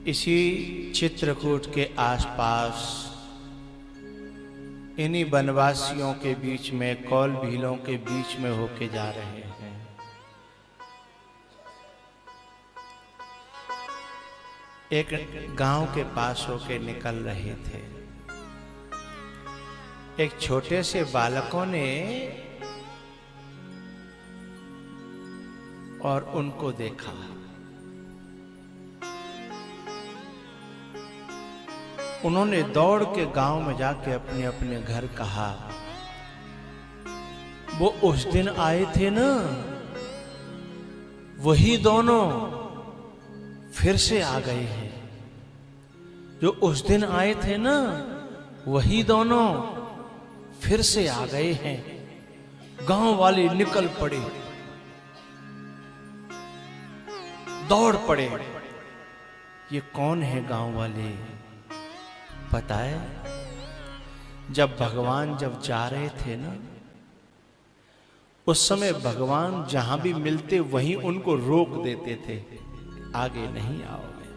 इसी चित्रकूट के आसपास इन्हीं वनवासियों के बीच में, कौल भीलों के बीच में होके जा रहे हैं। एक गांव के पास होके निकल रहे थे। एक छोटे से बालकों ने और उनको देखा। उन्होंने दौड़ के गांव में जाके अपने अपने घर कहा, वो उस दिन आए थे ना, वही दोनों फिर से आ गए हैं। जो उस दिन आए थे ना, वही दोनों फिर से आ गए हैं। गांव वाले निकल पड़े, दौड़ पड़े। ये कौन है गांव वाले? पता है, जब भगवान जा रहे थे ना, उस समय भगवान जहां भी मिलते वहीं उनको रोक देते थे, आगे नहीं आओगे,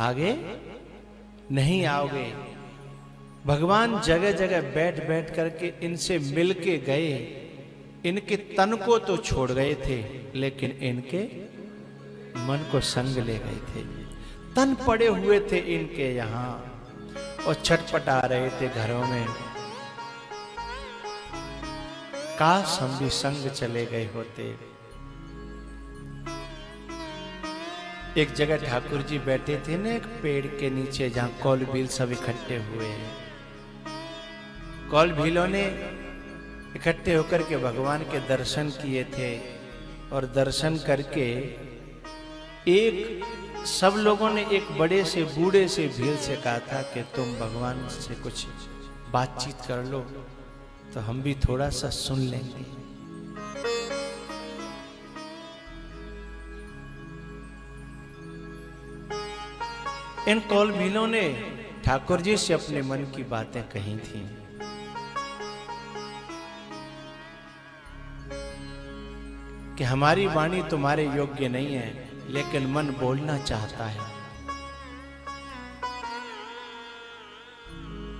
आगे नहीं आओगे। भगवान जगह जगह बैठ बैठ करके इनसे मिलके गए। इनके तन को तो छोड़ गए थे, लेकिन इनके मन को संग ले गए थे। तन पड़े हुए थे इनके यहां और छटपटा रहे थे घरों में। काश हम भी संग चले गए होते। एक जगह ठाकुर जी बैठे थे ना, एक पेड़ के नीचे, जहां कौल भील सब इकट्ठे हुए हैं। कौल भीलों ने इकट्ठे होकर के भगवान के दर्शन किए थे और दर्शन करके सब लोगों ने एक बड़े से बूढ़े से भील से कहा था कि तुम भगवान से कुछ बातचीत कर लो तो हम भी थोड़ा सा सुन लेंगे। इन कौल भीलों ने ठाकुर जी से अपने मन की बातें कही थी। कि हमारी वाणी तुम्हारे योग्य नहीं है, लेकिन मन बोलना चाहता है।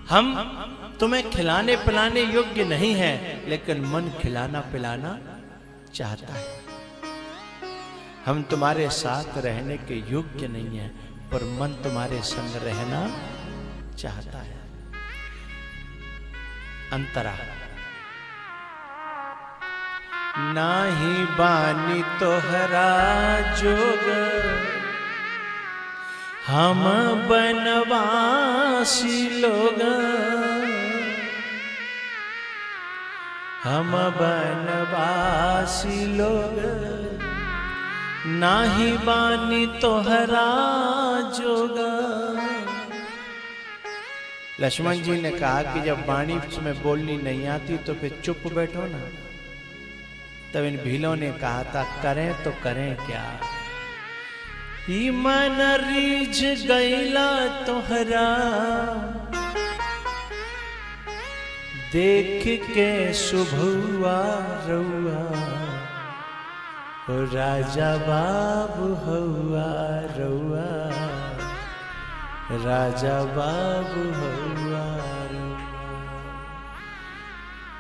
हम तुम्हें खिलाने पिलाने योग्य नहीं है, लेकिन मन खिलाना पिलाना चाहता है। हम तुम्हारे साथ रहने के योग्य नहीं है, पर मन तुम्हारे संग रहना चाहता है। अंतरा नाही बानी तोहरा जोग, हम बनवासी लोग, हम बनवासी लोग, नाही बानी तोहरा जोग। लक्ष्मण जी ने कहा कि जब वाणी में बोलनी नहीं आती तो फिर चुप बैठो ना। तब इन भीलों ने कहा था, करें तो करें क्या, ही मन रीझ गईला तोहरा, देख के शुभुआ रउआ, राजा बाबू हौआ रउआ, राजा बाबू हौआ,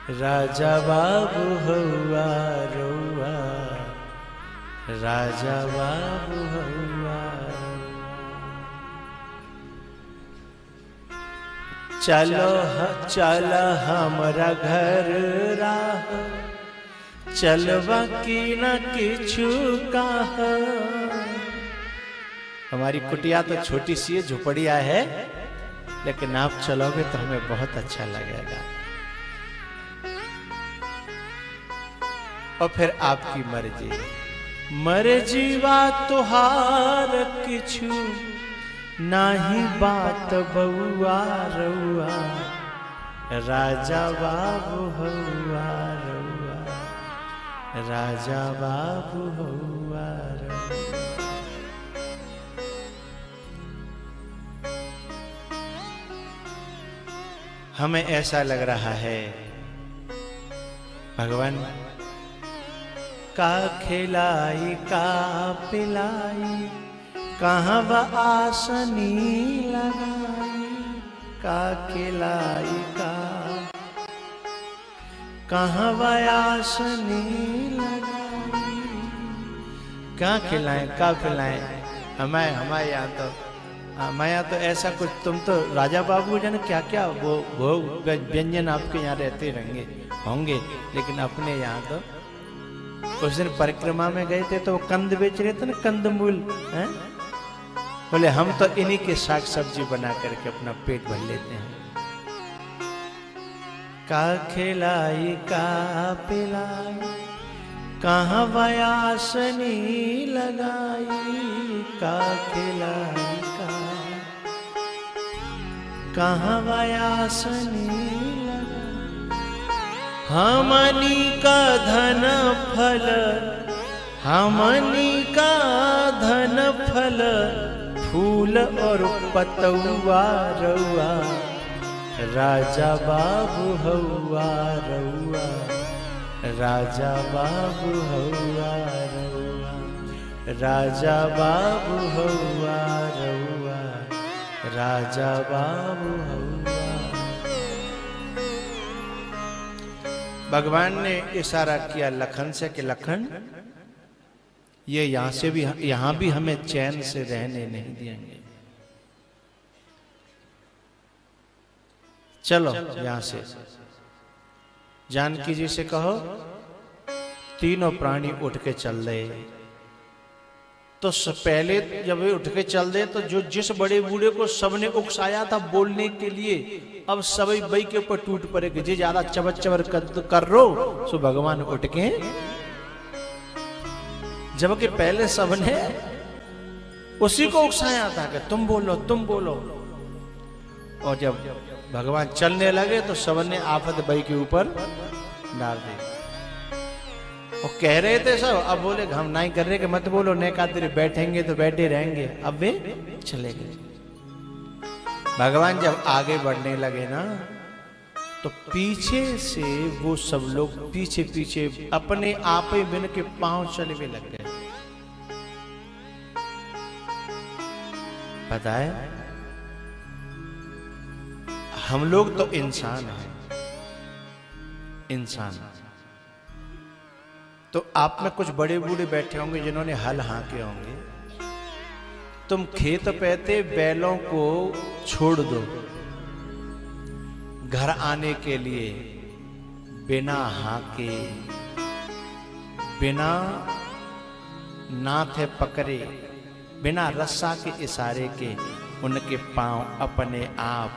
राजा बाबू हौआ रउआ, राजा बाबू हौआ। चलो चल हमरा घर राह, चलवा की न किछु काह। हमारी कुटिया तो छोटी सी है, झुपड़िया है, लेकिन आप चलोगे तो हमें बहुत अच्छा लगेगा। और फिर आपकी मर्जी, मर्जीवा तुहार किछु नाही बात बउआ रउआ, राजा बाबू हौआ रउआ, राजा बाबू हौआ रउआ। हमें ऐसा लग रहा है भगवान का खिलाई का पिलाई, कहाँ वह आसनी लगाई, का खिलाई का, कहाँ वह आसनी लगाई। क्या खिलाएं क्या खिलाएं, हमारे यहाँ तो, हमारे यहाँ तो ऐसा कुछ, तुम तो राजा बाबू जन क्या क्या वो भोग व्यंजन आपके यहाँ रहते रहेंगे होंगे, लेकिन अपने यहाँ तो उस दिन परिक्रमा में गए थे तो वो कंद बेच रहे थे ना, कंदमूल हैं, बोले हम तो इन्हीं के साग सब्जी बना करके अपना पेट भर लेते हैं। का खिलाई का पिलाई, कहाँ वयासनी लगाई, का खिलाई का, कहाँ वयासनी लगाई। हमनी का धन फल, हमनी का धन फल, फूल और पतौआ रउआ, राजा बाबू हौआ रउआ, राजा बाबू हौआ रउआ, राजा बाबू हौआ रउआ, राजा बाबू हौआ। भगवान ने इशारा किया लखन से कि लखन ये यहां से भी, यहां भी हमें चैन से रहने नहीं देंगे, चलो यहां से। जानकी जी से कहो, तीनों प्राणी उठ के चल रहे। तो पहले जब वे उठ के चल दे तो जो जिस बड़े बूढ़े को सबने उकसाया था बोलने के लिए, अब सभी बई के ऊपर टूट पड़े कि जे ज्यादा चबर चबर कर रो, सो भगवान उठ के, जबकि पहले सबने उसी को उकसाया था कि तुम बोलो तुम बोलो, और जब भगवान चलने लगे तो सबने आफत बई के ऊपर डाल दी। वो कह रहे थे सब, अब बोले हम नहीं कर रहे कि मत बोलो, नहीं खातिर बैठेंगे तो बैठे रहेंगे, अब वे चले गए। भगवान जब आगे बढ़ने लगे ना तो पीछे से वो सब लोग पीछे पीछे अपने आप ही बिन के पांव चलने लग गए। पता है हम लोग तो इंसान हैं, इंसान, तो आप में कुछ बड़े बूढ़े बैठे होंगे जिन्होंने हल हांके होंगे। तुम खेत पैते बैलों को छोड़ दो, घर आने के लिए बिना हाके, बिना नाथे पकड़े, बिना रस्सा के इशारे के उनके पांव अपने आप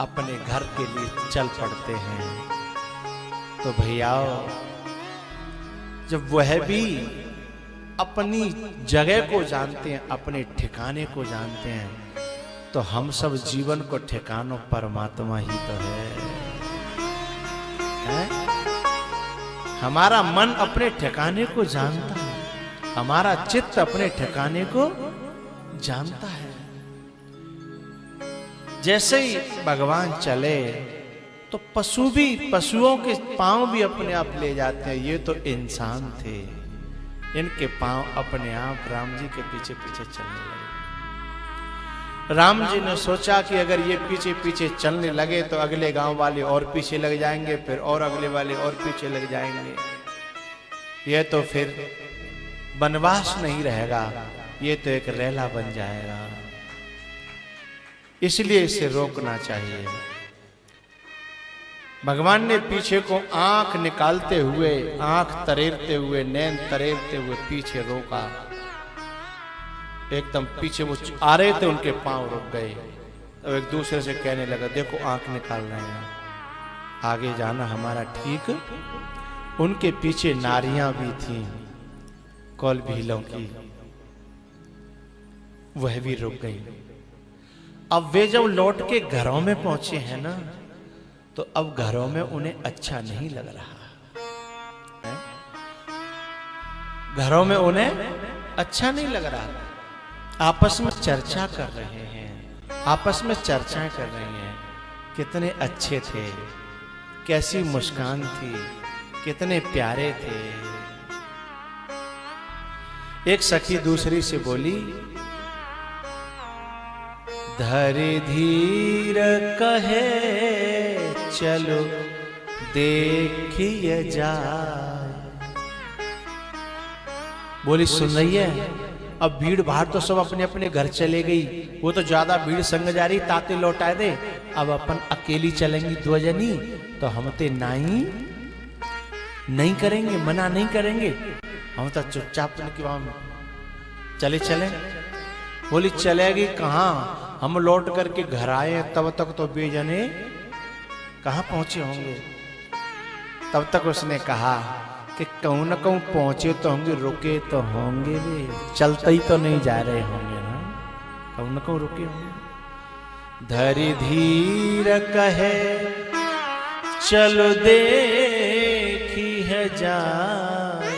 अपने घर के लिए चल पड़ते हैं। तो भैयाओ, जब वह भी अपनी जगह को जानते हैं, अपने ठिकाने को जानते हैं, तो हम सब जीवन को ठिकानों परमात्मा ही तो है? हमारा मन अपने ठिकाने को जानता है, हमारा चित्त अपने ठिकाने को जानता है। जैसे ही भगवान चले तो पशु भी, पशुओं के पांव भी अपने आप ले जाते हैं। ये तो इंसान थे, इनके पांव अपने आप राम जी के पीछे पीछे चलने लगे। राम जी ने सोचा कि अगर ये पीछे पीछे चलने लगे तो अगले गांव वाले और पीछे लग जाएंगे, फिर और अगले वाले और पीछे लग जाएंगे, ये तो फिर वनवास नहीं रहेगा, ये तो एक रेला बन जाएगा। इसलिए इसे रोकना चाहिए। भगवान ने पीछे को आंख निकालते हुए, आंख तरेरते हुए, नैन तरेरते हुए पीछे रोका। एकदम पीछे वो आ रहे थे, उनके पांव रुक गए। तो एक दूसरे से कहने लगा, देखो आंख निकाल रहे हैं, आगे जाना हमारा ठीक। उनके पीछे नारियां भी थीं, कौल भीलों की, वह भी रुक गई। अब वे जब लौट के घरों में पहुंचे हैं ना, तो अब घरों में उन्हें अच्छा नहीं लग रहा है? घरों में उन्हें अच्छा नहीं लग रहा। आपस में चर्चा कर रहे हैं, आपस में चर्चाएं कर रहे हैं, कितने अच्छे थे, कैसी मुस्कान थी, कितने प्यारे थे, एक सखी दूसरी से बोली, धरे धीर कहे चलो देखिए जाए। बोली सुन रही है, अब भीड़ भाड़ तो सब अपने अपने घर चले गई, वो तो ज्यादा भीड़ संग जा रही, ताते लौटाए दे, अब अपन अकेली चलेंगी दो जनी, तो हम ते नहीं करेंगे, मना नहीं करेंगे, हम तो चुपचाप की वहां चले चले। बोली चलेगी कहाँ, हम लौट करके घर आए तब तक तो बेजने कहाँ पहुंचे होंगे। तब तक उसने कहा कि कहूं न कहूं पहुंचे तो होंगे, रुके तो होंगे वे, चलते ही तो नहीं जा रहे होंगे ना, कहूं न कहूं रुके होंगे। धरी धीर कहे चलो देखी है जाए,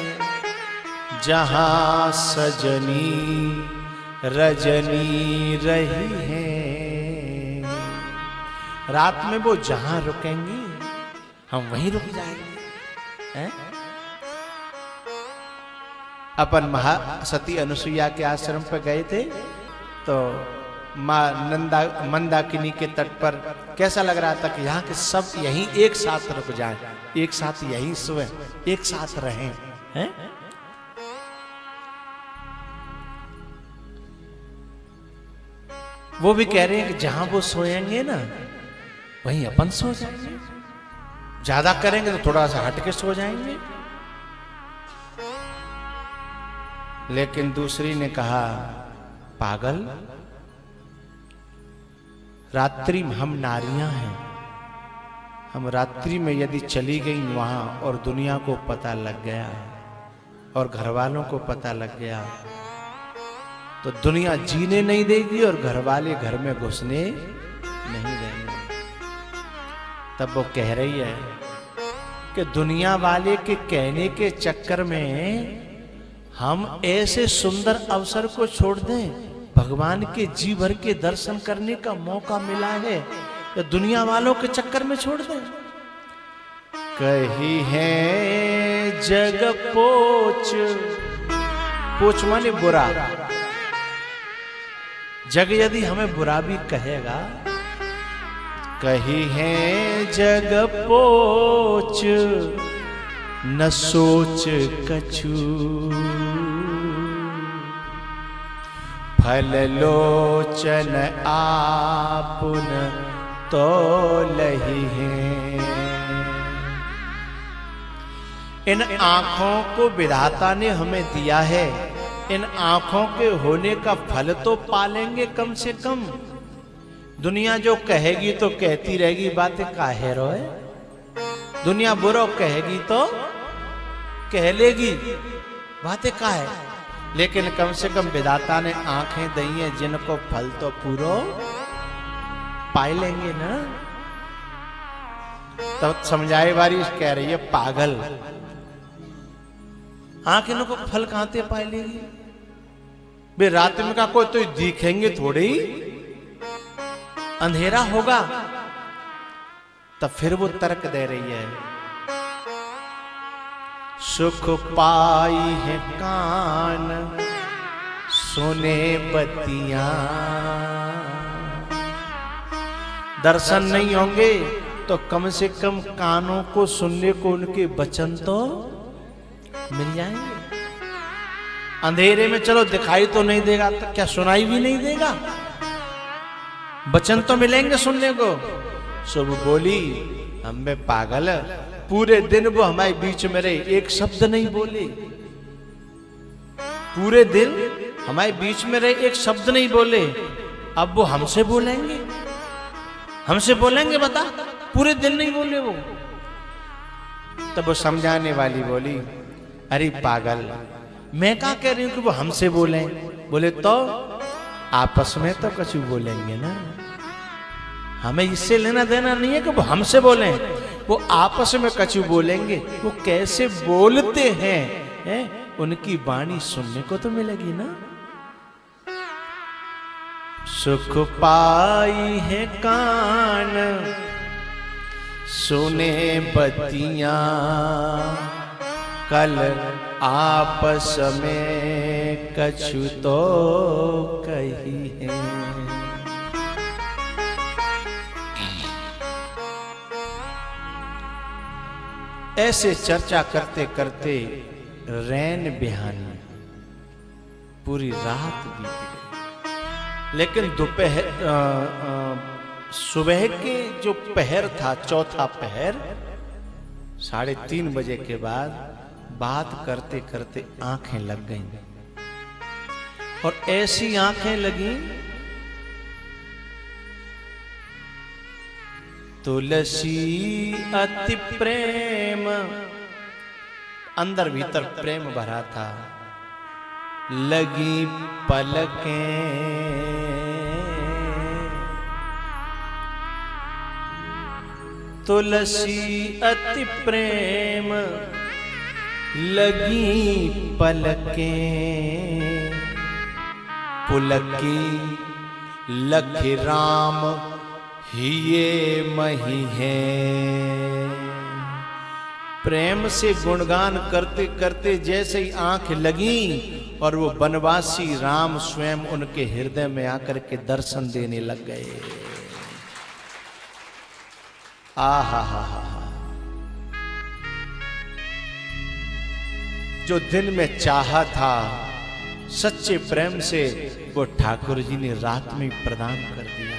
जहां सजनी रजनी रही है। रात में वो जहां रुकेंगी हम वहीं रुक जाएंगे। हैं? अपन महासती अनुसुईया के आश्रम पर गए थे, तो माँ मंदाकिनी के तट पर कैसा लग रहा था कि यहाँ के सब यहीं एक साथ रुक जाएं, एक साथ यहीं सोएं, एक साथ रहें। हैं? वो भी कह रहे हैं कि जहां वो सोएंगे ना वहीं अपन सो जाएंगे, ज्यादा करेंगे तो थोड़ा सा हटके सो जाएंगे। लेकिन दूसरी ने कहा, पागल, रात्रि में हम नारियां हैं, हम रात्रि में यदि चली गई वहां और दुनिया को पता लग गया और घर वालों को पता लग गया तो दुनिया जीने नहीं देगी और घर वाले घर में घुसने नहीं देंगे। तब वो कह रही है कि दुनिया वाले के कहने के चक्कर में हम ऐसे सुंदर अवसर को छोड़ दें, भगवान के जी भर के दर्शन करने का मौका मिला है, तो दुनिया वालों के चक्कर में छोड़ दें। कही है जग पोच, पोच माने बुरा, जग यदि हमें बुरा भी कहेगा, कही है जग पोच न सोच कछु, फल लोचन आपुन तो लही है। इन आंखों को विधाता ने हमें दिया है, इन आंखों के होने का फल तो पालेंगे कम से कम। दुनिया जो कहेगी तो कहती रहेगी, बातें काहे रोए, दुनिया बुरा कहेगी तो कह लेगी, बातें काहे, लेकिन कम से कम विधाता ने आंखें दी हैं जिनको फल तो पूरा पाए लेंगे ना। तब समझाए वारी कह रही है, पागल, आंखें इनको फल कहां से पाए लेगी, बे रात में का कोई तो दिखेंगे थोड़ी, अंधेरा होगा। तब फिर वो तर्क दे रही है, सुख पाई है कान सुने बतियां, दर्शन नहीं होंगे तो कम से कम कानों को सुनने को उनके वचन तो मिल जाएंगे। अंधेरे में चलो दिखाई तो नहीं देगा, तो क्या सुनाई भी नहीं देगा, वचन तो मिलेंगे सुनने को। सब बोली, हम बे पागल, पूरे दिन वो हमारे बीच में रहे, एक शब्द नहीं बोले, पूरे दिन हमारे बीच में रहे, एक शब्द नहीं बोले, अब वो हमसे बोलेंगे, हमसे बोलेंगे, बता, पूरे दिन नहीं बोले वो। तब वो समझाने वाली बोली, अरे पागल, मैं क्या कह रही हूं कि वो हमसे बोले, बोले तो आपस में तो कुछ बोलेंगे ना, हमें इससे लेना देना नहीं है कि वो हमसे बोले, वो आपस में कछु बोलेंगे, वो कैसे बोलते हैं, उनकी वाणी सुनने को तो मिलेगी ना। सुख पाई है कान सुने बतियां, कल आपस में कछु तो कही है। ऐसे चर्चा करते करते रैन बिहानी पूरी रात बीत गई। लेकिन दोपहर सुबह के जो पहर था, चौथा पहर, 3:30 बजे के बाद बात करते करते आंखें लग गईं। और ऐसी आंखें लगी, तुलसी अति प्रेम, अंदर भीतर प्रेम भरा था, लगी पलकें, तुलसी अति प्रेम लगी पलकें, पुलकी लख राम ही ये मही है। प्रेम से गुणगान करते करते जैसे ही आंख लगी और वो बनवासी राम स्वयं उनके हृदय में आकर के दर्शन देने लग गए। आहा हा हा हा। जो दिल में चाहा था सच्चे प्रेम से, वो ठाकुर जी ने रात में प्रदान कर दिया।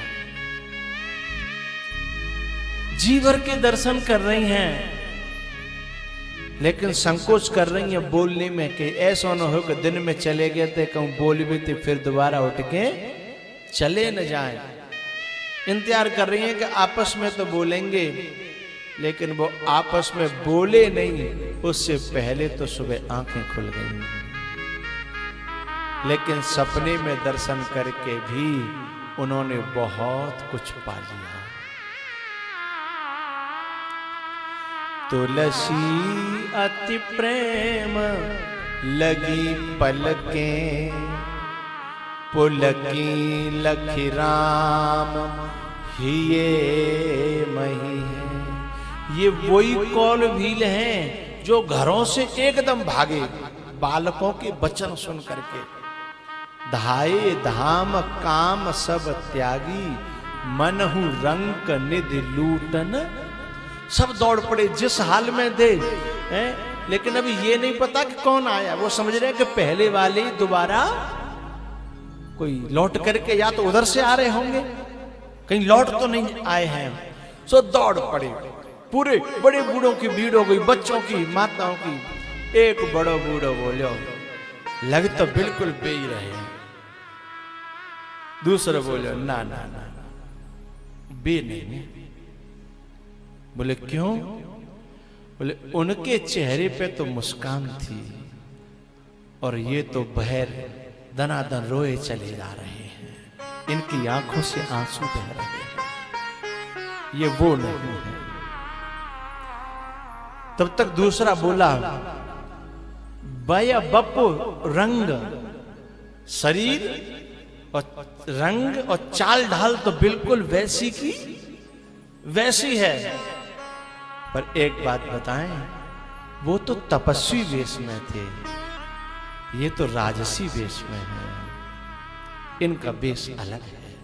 जीवर के दर्शन कर रही हैं, लेकिन संकोच कर रही हैं बोलने में कि ऐसा न हो कि दिन में चले गए थे, कहूं बोल भी थे फिर दोबारा उठ के चले न जाएं। इंतजार कर रही हैं कि आपस में तो बोलेंगे, लेकिन वो आपस में बोले नहीं, उससे पहले तो सुबह आंखें खुल गई। लेकिन सपने में दर्शन करके भी उन्होंने बहुत कुछ पा लिया। तुलसी अति प्रेम लगी पलकें, पुलकी लखी राम ही ये मही है। ये वही कौल भील हैं जो घरों से एकदम भागे बालकों के वचन सुन करके। धाये धाम काम सब त्यागी, मनहु रंक निधि लूटन। सब दौड़ पड़े जिस हाल में थे, लेकिन अभी ये नहीं पता कि कौन आया। वो समझ रहे कि पहले वाले दोबारा कोई लौट करके या तो उधर से आ रहे होंगे, कहीं लौट तो नहीं आए हैं। सो दौड़ पड़े, पूरे बड़े बूढ़ों की भीड़ हो गई, बच्चों की, माताओं की। एक बड़ो बूढ़ो बोलो, लग तो बिल्कुल बे ही रहे। दूसरा बोलो, ना ना ना बे नहीं। बोले क्यों? बोले उनके चेहरे पे तो मुस्कान थी और ये तो बहर दनादन रोए चले जा रहे हैं, इनकी आंखों से आंसू बह रहे हैं, ये वो नहीं है। तब तक दूसरा बोला, बया बप्पो रंग, शरीर और रंग और चाल ढाल तो बिल्कुल वैसी की वैसी है, पर एक बात बताएं, वो तो तपस्वी वेश में थे, ये तो राजसी वेश में है। इनका वेश अलग है,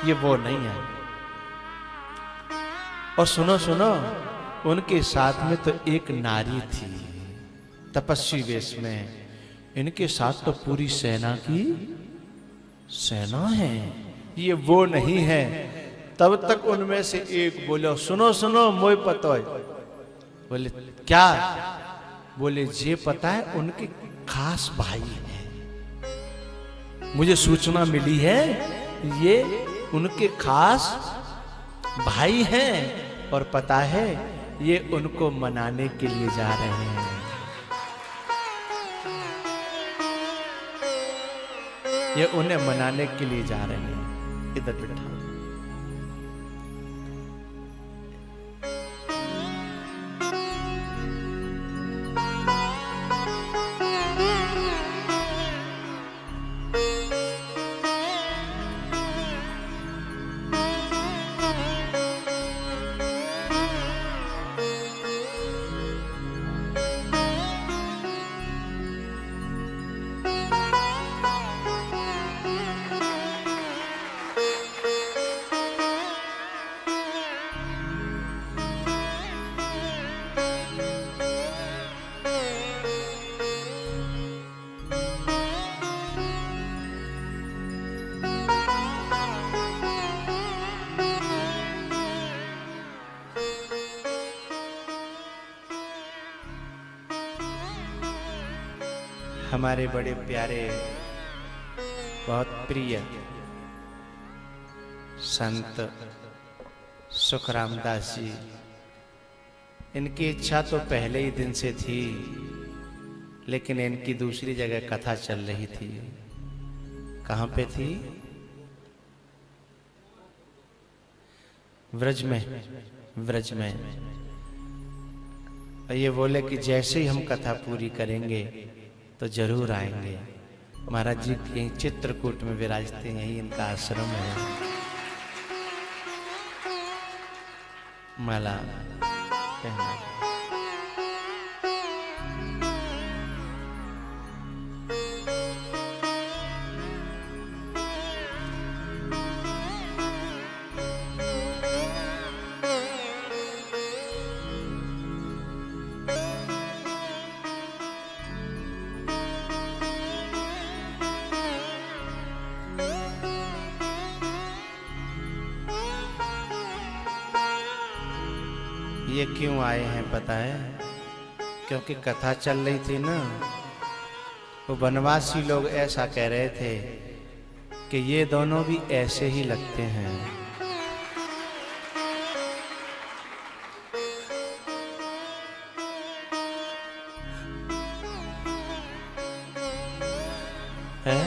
ये वो नहीं है। और सुनो सुनो, उनके साथ में तो एक नारी थी तपस्वी वेश में, इनके साथ तो पूरी सेना की सेना है, ये वो नहीं है। तब तक उनमें से एक बोलो, सुनो सुनो मोय पतो है। बोले क्या? बोले जे पता है उनके खास भाई हैं, मुझे सूचना मिली है ये उनके खास भाई हैं, और पता है ये उनको मनाने के लिए जा रहे हैं। ये उन्हें मनाने के लिए जा रहे हैं। इधर बैठा हमारे बड़े प्यारे बहुत प्रिय संत सुखराम दास जी, इनकी इच्छा तो पहले ही दिन से थी, लेकिन इनकी दूसरी जगह कथा चल रही थी। कहाँ पे थी? व्रज में। व्रज में ये बोले कि जैसे ही हम कथा पूरी करेंगे तो जरूर आएंगे। महाराज जी यही चित्रकूट में विराजते हैं, यही इनका आश्रम है। माला पहना ये क्यों आए हैं पता है? क्योंकि कथा चल रही थी ना, वो वनवासी लोग ऐसा कह रहे थे कि ये दोनों भी ऐसे ही लगते हैं। है?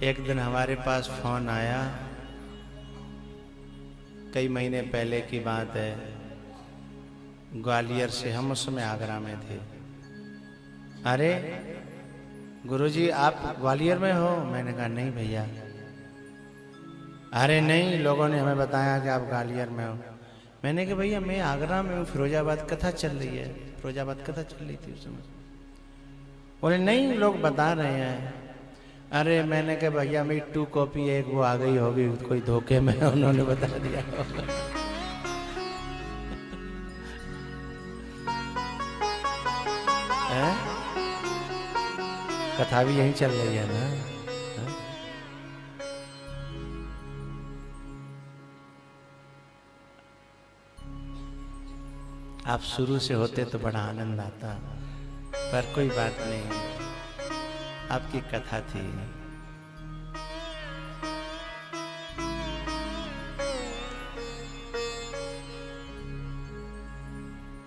एक दिन हमारे पास फोन आया, कई महीने पहले की बात है, ग्वालियर से, हम उस समय आगरा में थे। अरे गुरुजी आप ग्वालियर में हो? मैंने कहा नहीं भैया। अरे नहीं, लोगों ने हमें बताया कि आप ग्वालियर में हो। मैंने कहा भैया मैं आगरा में हूँ, फिरोजाबाद कथा चल रही है। फिरोजाबाद कथा चल रही थी उस समय। बोले नहीं, लोग बता रहे हैं। अरे मैंने कहा भैया मेरी 2 कॉपी एक वो आ गई होगी, कोई धोखे में उन्होंने बता दिया। है? कथा भी यहीं चल रही है ना? है? आप शुरू से होते तो बड़ा आनंद आता, पर कोई बात नहीं, आपकी कथा थी।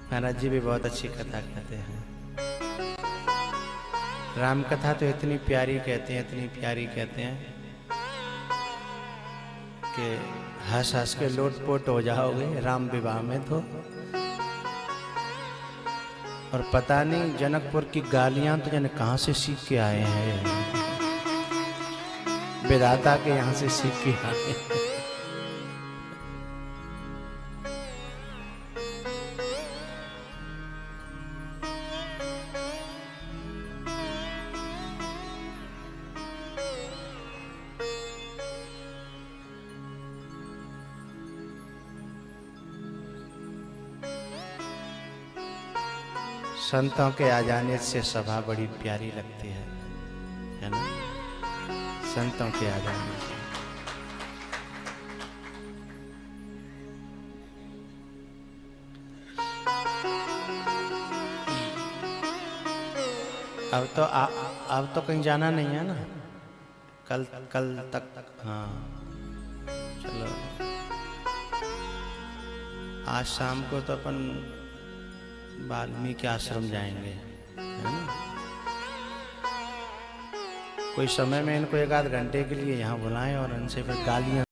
महाराज जी भी बहुत अच्छी कथा कहते हैं। राम कथा तो इतनी प्यारी कहते हैं, इतनी प्यारी कहते हैं कि हंस हंस के लोटपोट हो जाओगे राम विवाह में तो। और पता नहीं जनकपुर की गालियां तो जाने कहां से सीख के आए हैं, विधाता के यहां से सीख के आए हैं। संतों के आ जाने से सभा बड़ी प्यारी लगती है ना? संतों के आ जाने से। अब तो कहीं जाना नहीं है ना? कल तक। हाँ चलो, आज शाम को तो अपन वाल्मीकि आश्रम जाएंगे, है ना? कोई समय में इनको 1 आध घंटे के लिए यहाँ बुलाएं और इनसे फिर गालियाँ